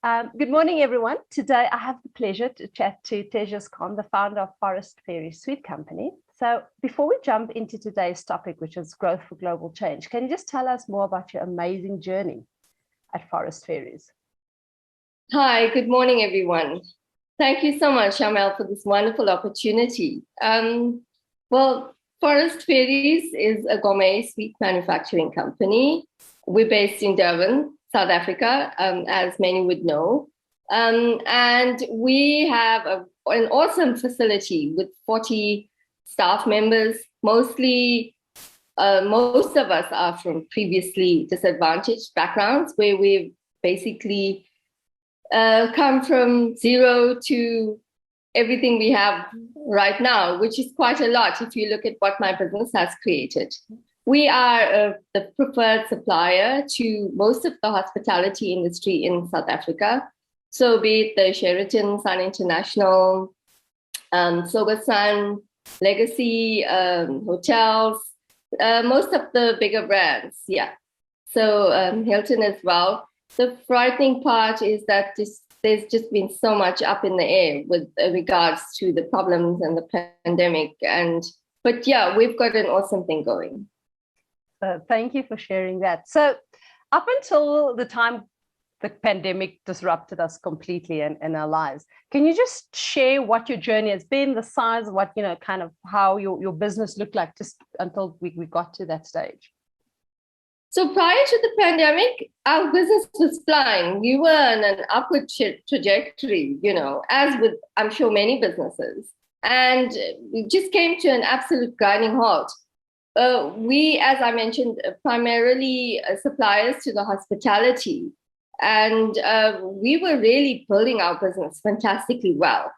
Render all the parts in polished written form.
Good morning, everyone. Today, I have the pleasure to chat to Thejes Khan, the founder of Fairies Sweet Company. So before we jump into today's topic, which is growth for global change, can you just tell us more about your amazing journey at Fairies? Hi, good morning, everyone. Thank you so much, Charmel, for this wonderful opportunity. Well, Forest Fairies is a gourmet sweet manufacturing company. We're based in Durban, South Africa, as many would know. And we have an awesome facility with 40 staff members. Most of us are from previously disadvantaged backgrounds where we've basically come from zero to everything we have right now, which is quite a lot if you look at what my business has created. We are the preferred supplier to most of the hospitality industry in South Africa. So be it the Sheraton, Sun International, Soga Sun, Legacy hotels, most of the bigger brands, yeah. So Hilton as well. The frightening part is that there's just been so much up in the air with regards to the problems and the pandemic. But yeah, we've got an awesome thing going. Thank you for sharing that. So up until the time the pandemic disrupted us completely in our lives, can you just share what your journey has been, the size of what, kind of how your business looked like just until we got to that stage? So prior to the pandemic, our business was flying. We were on an upward trajectory, as with, I'm sure, many businesses. And we just came to an absolute grinding halt. We, as I mentioned, primarily suppliers to the hospitality. And we were really building our business fantastically well.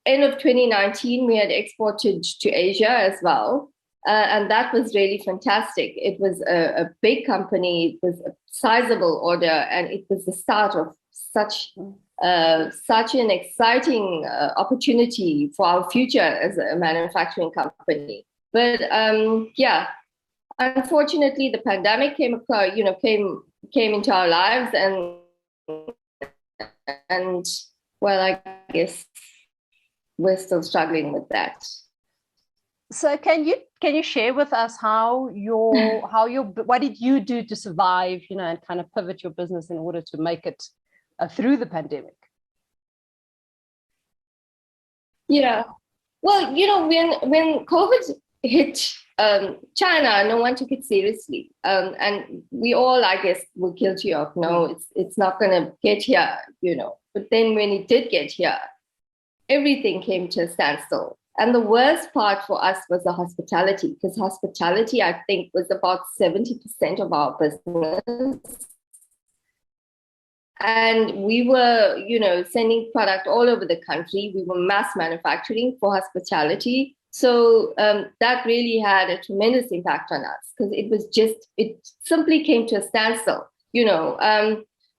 End of 2019, we had exported to Asia as well. And that was really fantastic. It was a big company. It was a sizable order, and it was the start of such an exciting opportunity for our future as a manufacturing company. But yeah, unfortunately, the pandemic came into our lives, and well, I guess we're still struggling with that. So can you share with us what did you do to survive, and kind of pivot your business in order to make it through the pandemic? Yeah, well, when COVID hit China, no one took it seriously, and we all, I guess, were guilty of no, it's not going to get here, But then when it did get here, everything came to a standstill. And the worst part for us was the hospitality, because hospitality, I think, was about 70% of our business. And we were, sending product all over the country. We were mass manufacturing for hospitality. So that really had a tremendous impact on us because it simply came to a standstill,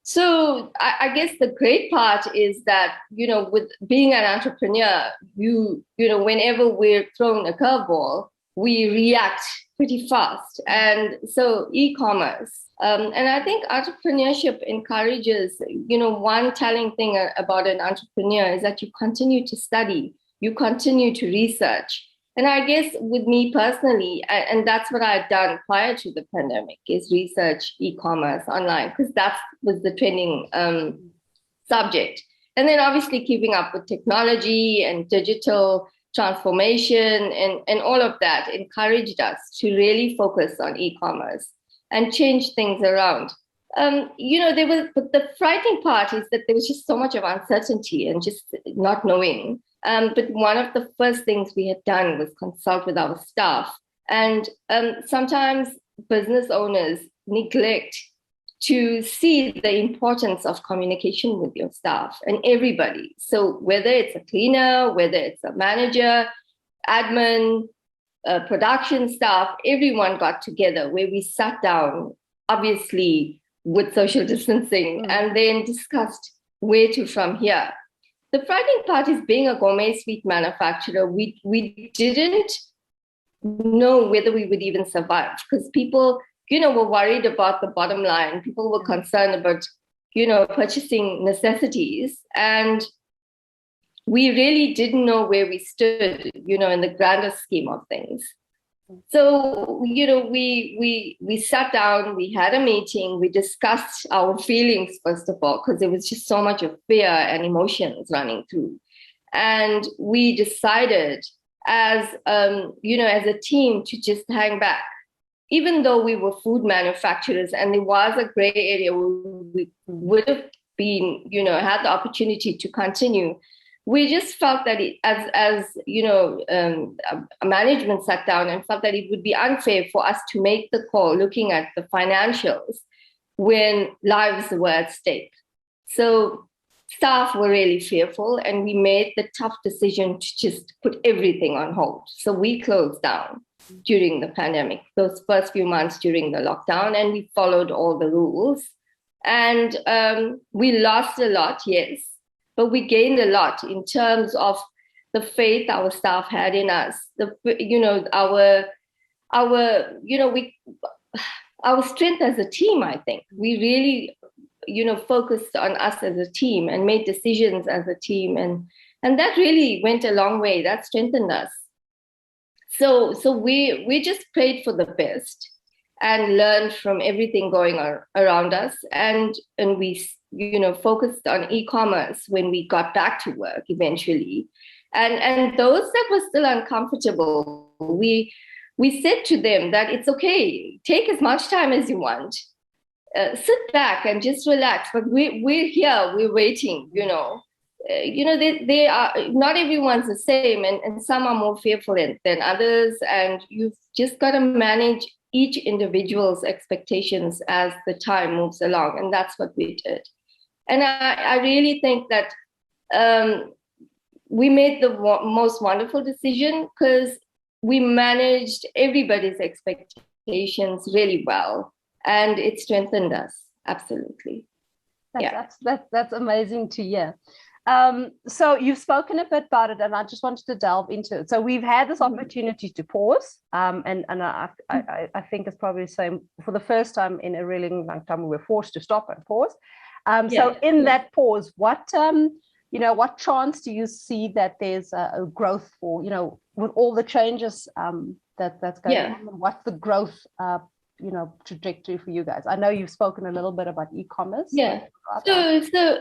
So I guess the great part is that, with being an entrepreneur, whenever we're thrown a curveball, we react pretty fast. And so e-commerce, and I think entrepreneurship encourages, one telling thing about an entrepreneur is that you continue to study, you continue to research. And I guess with me personally, and that's what I had done prior to the pandemic, is research e-commerce online, because that was the trending subject. And then obviously keeping up with technology and digital transformation and all of that encouraged us to really focus on e-commerce and change things around. But the frightening part is that there was just so much of uncertainty and just not knowing. But one of the first things we had done was consult with our staff. And sometimes business owners neglect to see the importance of communication with your staff and everybody. So whether it's a cleaner, whether it's a manager, admin, production staff, everyone got together where we sat down, obviously with social distancing, and then discussed where to from here. The frightening part is being a gourmet sweet manufacturer, we didn't know whether we would even survive because people, were worried about the bottom line. People were concerned about, purchasing necessities. And we really didn't know where we stood, in the grander scheme of things. So, we sat down, we had a meeting, we discussed our feelings, first of all, because there was just so much of fear and emotions running through. And we decided as a team to just hang back. Even though we were food manufacturers and there was a gray area where we would have been, had the opportunity to continue, we just felt that a management sat down and felt that it would be unfair for us to make the call looking at the financials when lives were at stake. So staff were really fearful, and we made the tough decision to just put everything on hold. So we closed down during the pandemic, those first few months during the lockdown, and we followed all the rules. And we lost a lot, yes, but we gained a lot in terms of the faith our staff had in us. Our strength as a team. I think we really, focused on us as a team and made decisions as a team, and that really went a long way. That strengthened us. So we just prayed for the best and learned from everything going around us, and we focused on e-commerce when we got back to work eventually, and those that were still uncomfortable, we said to them that it's okay, take as much time as you want, sit back and just relax, but we're here, we're waiting. They are, not everyone's the same, and some are more fearful than others, and you've just got to manage each individual's expectations as the time moves along, and that's what we did. And I really think that we made the most wonderful decision because we managed everybody's expectations really well, and it strengthened us. Absolutely. That's amazing to hear. So you've spoken a bit about it, and I just wanted to delve into it. So we've had this opportunity to pause, and I think it's probably the same for the first time in a really long time. We were forced to stop and pause. So in that pause, what chance do you see that there's a growth for, with all the changes that's going on? What's the growth trajectory for you guys? I know you've spoken a little bit about e-commerce. So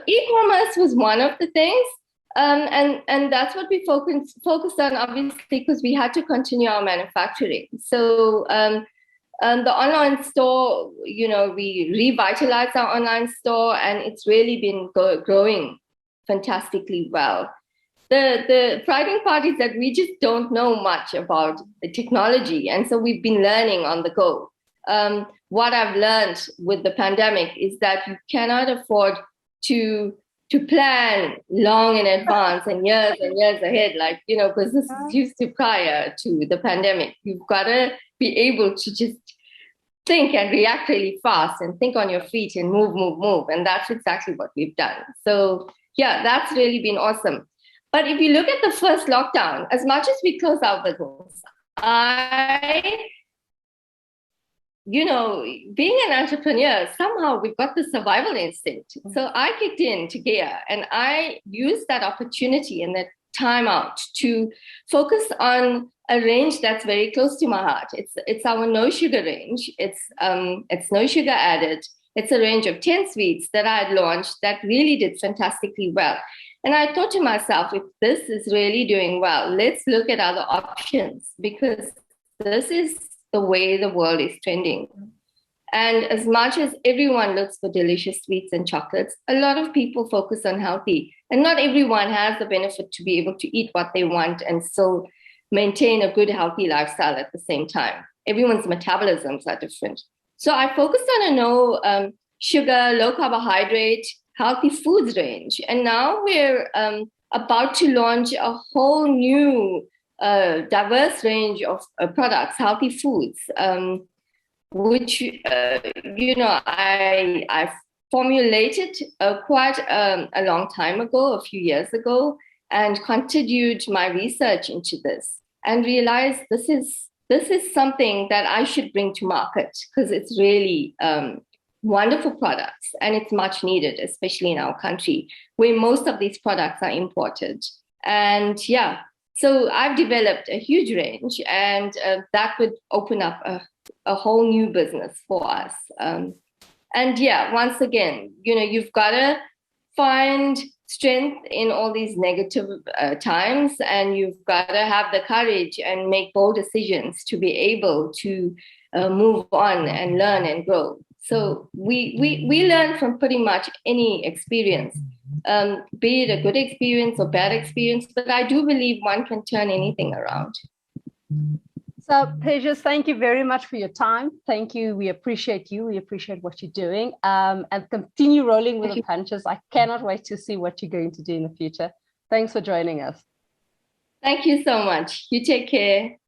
e-commerce was one of the things, and that's what we focused on, obviously, because we had to continue our manufacturing. So the online store, we revitalized our online store, and it's really been growing fantastically well. The frightening part is that we just don't know much about the technology, and so we've been learning on the go. What I've learned with the pandemic is that you cannot afford to plan long in advance and years ahead, like, businesses used to prior to the pandemic. You've got to be able to just think and react really fast and think on your feet and move. And that's exactly what we've done. So that's really been awesome. But if you look at the first lockdown, as much as we closed our business, being an entrepreneur, somehow we've got the survival instinct. So I kicked into gear, and I used that opportunity and that time out to focus on a range that's very close to my heart. It's our no sugar range. It's no sugar added. It's a range of 10 sweets that I had launched that really did fantastically well. And I thought to myself, if this is really doing well, let's look at other options, because this is the way the world is trending. And as much as everyone looks for delicious sweets and chocolates, a lot of people focus on healthy. And not everyone has the benefit to be able to eat what they want and still maintain a good, healthy lifestyle at the same time. Everyone's metabolisms are different. So I focused on a no sugar, low carbohydrate, healthy foods range. And now we're about to launch a whole new diverse range of products, healthy foods, which I formulated quite a long time ago, a few years ago, and continued my research into this and realized this is something that I should bring to market, because it's really wonderful products, and it's much needed, especially in our country, where most of these products are imported. And yeah, so I've developed a huge range, and that would open up a whole new business for us. And yeah, once again, you've got to find strength in all these negative times, and you've got to have the courage and make bold decisions to be able to move on and learn and grow. So we learn from pretty much any experience, be it a good experience or bad experience, but I do believe one can turn anything around. So, Thejes, thank you very much for your time. Thank you. We appreciate you. We appreciate what you're doing. And continue rolling with the punches. I cannot wait to see what you're going to do in the future. Thanks for joining us. Thank you so much. You take care.